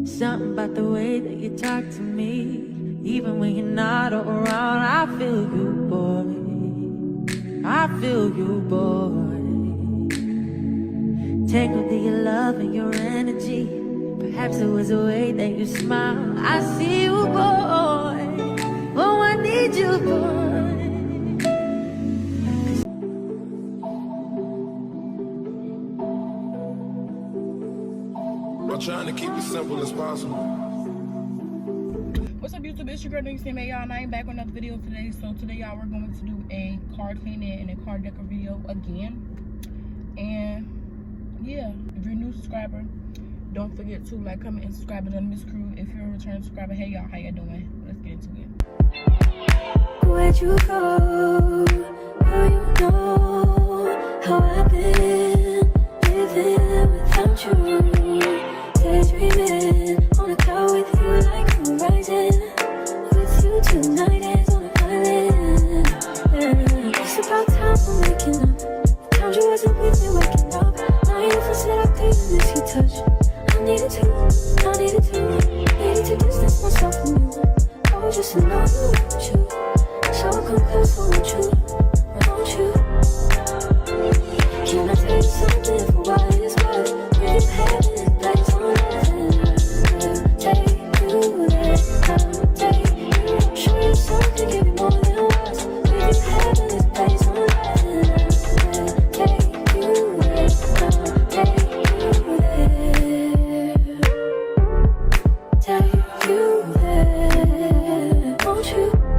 Something about the way that you talk to me. Even when you're not around, I feel you, boy. I feel you, boy. Tangled in your love and your energy. Perhaps it was the way that you smile. I see you, boy. Oh, I need you, boy. I'm trying to keep it simple as possible. What's up, YouTube? It's your girl Nyc Made, y'all, and I am back with another video today. So today, y'all, we're going to do a car cleaning and a car decor video again. And yeah, if you're a new subscriber, don't forget to like, comment, and subscribe to the Miss Crew. If you're a return subscriber, hey y'all, how you doing? Let's get into it. Where'd you go? Now you know how I've been living without you. Daydreaming on a cloud with you like horizon. With you tonight is on an island. Yeah. It's about time for making up. Found you wasn't with me waking up. Now you said I couldn't miss your touch. I needed to distance myself from you. I was just in love with you. So I'll come close, won't you? Won't you? Can I tell you something for what it's worth? When you have it, place on heaven. Take you there, I'll take you. Show you something, give you more than words. When you have it, place on heaven. Take you there, I'll take you there. Take you there, won't you?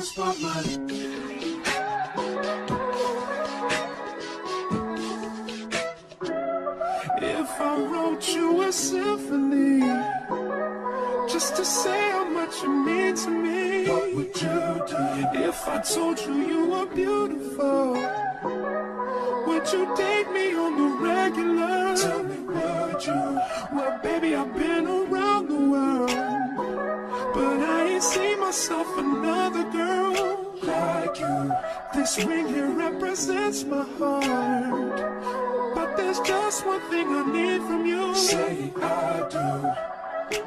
spotlight. If I wrote you a symphony, just to say how much you mean to me, what would you do? If I told you you were beautiful, would you date me on the regular? Tell me, would you? Well, baby, I've been around the world, but I ain't seen myself another girl like you. This ring here represents my heart, but there's just one thing I need from you. Say I do.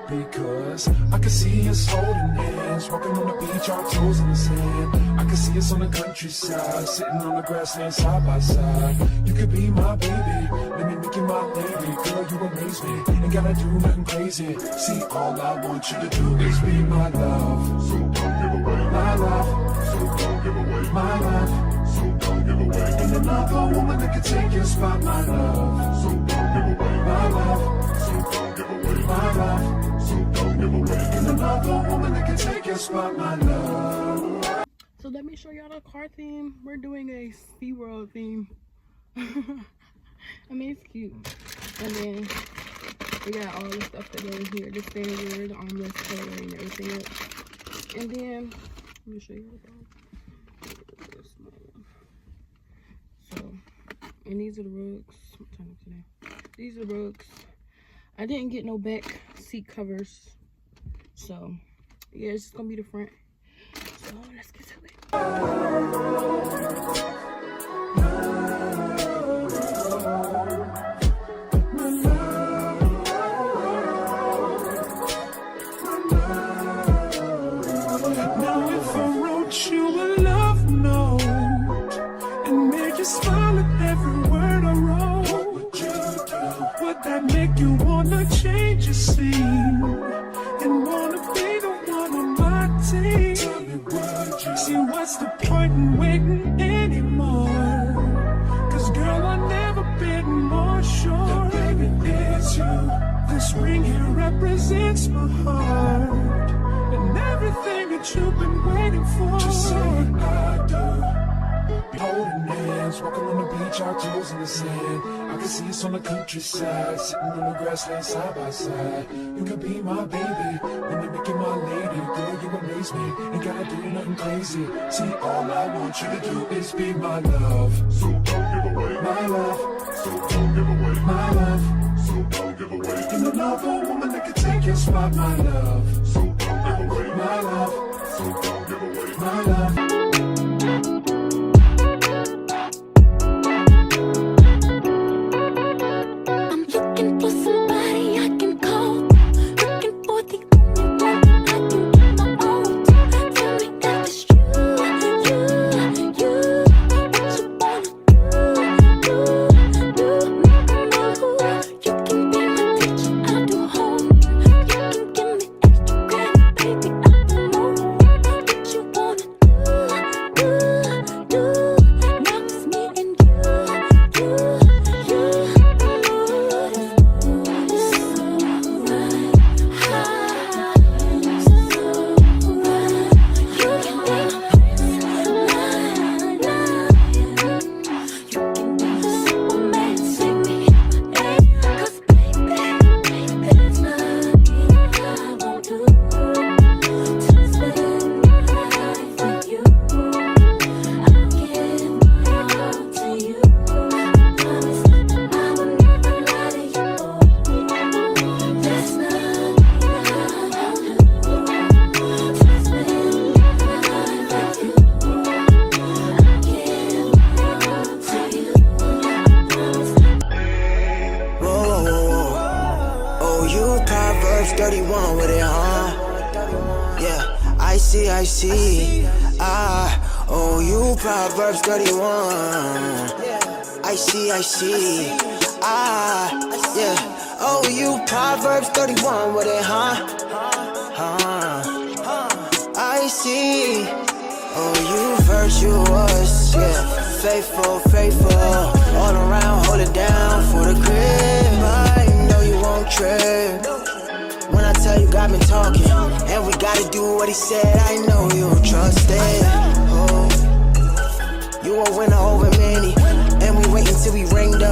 Because I can see us holding hands, walking on the beach, our toes in the sand. I can see us on the countryside, sitting on the grassland side by side. You could be my baby, let me make you my lady. Girl, you amaze me, ain't gotta do nothing crazy. See, all I want you to do is be my love. So don't give away my love. So don't give away my love. So don't give away. Ain't another woman that can take your spot, my love. So don't give away my love. So don't give away my love. So don't give away. Ain't another woman that can take your spot, my love. So let me show y'all the car theme. We're doing a SeaWorld theme. I mean, it's cute. And then we got all the stuff that goes here. The standard, the armrest color, and everything else. And then, let me show you the dog. So, and these are the rugs. What time is it today? These are the rugs. I didn't get no back seat covers. So, yeah, it's just gonna be the front. So, let's get to it. Now if I wrote you a love note and made you smile at every word I wrote, what would you do? Would that make you wanna change your scene and wanna be the one on my team? Tell me, would you? See, what's the point in waiting anymore? Cause girl, I've never been more sure that baby it's you. This ring here represents my heart and everything that you've been waiting for. Just say I do. Holding hands, walking on the beach, our toes in the sand. I can see us on the countryside, sitting on the grassland side by side. You could be my baby, when you make you my lady. Girl, you amaze me, ain't gotta do nothing crazy. See, all I want you to do is be my love. So don't give away my love. So don't give away my love. So don't give away. Ain't another woman that can take your spot, my love. So don't give away my love. So don't give away my love. I see. Oh, you Proverbs 31. I see. Yeah. Oh, you Proverbs 31 with it, I see. Oh, you virtuous, yeah. Faithful, all around, hold it down for the crib. I know you won't trip when I tell you God been talking, and we gotta do what he said. I know you trust it. Oh, you a winner over many, and we wait until we ringed up.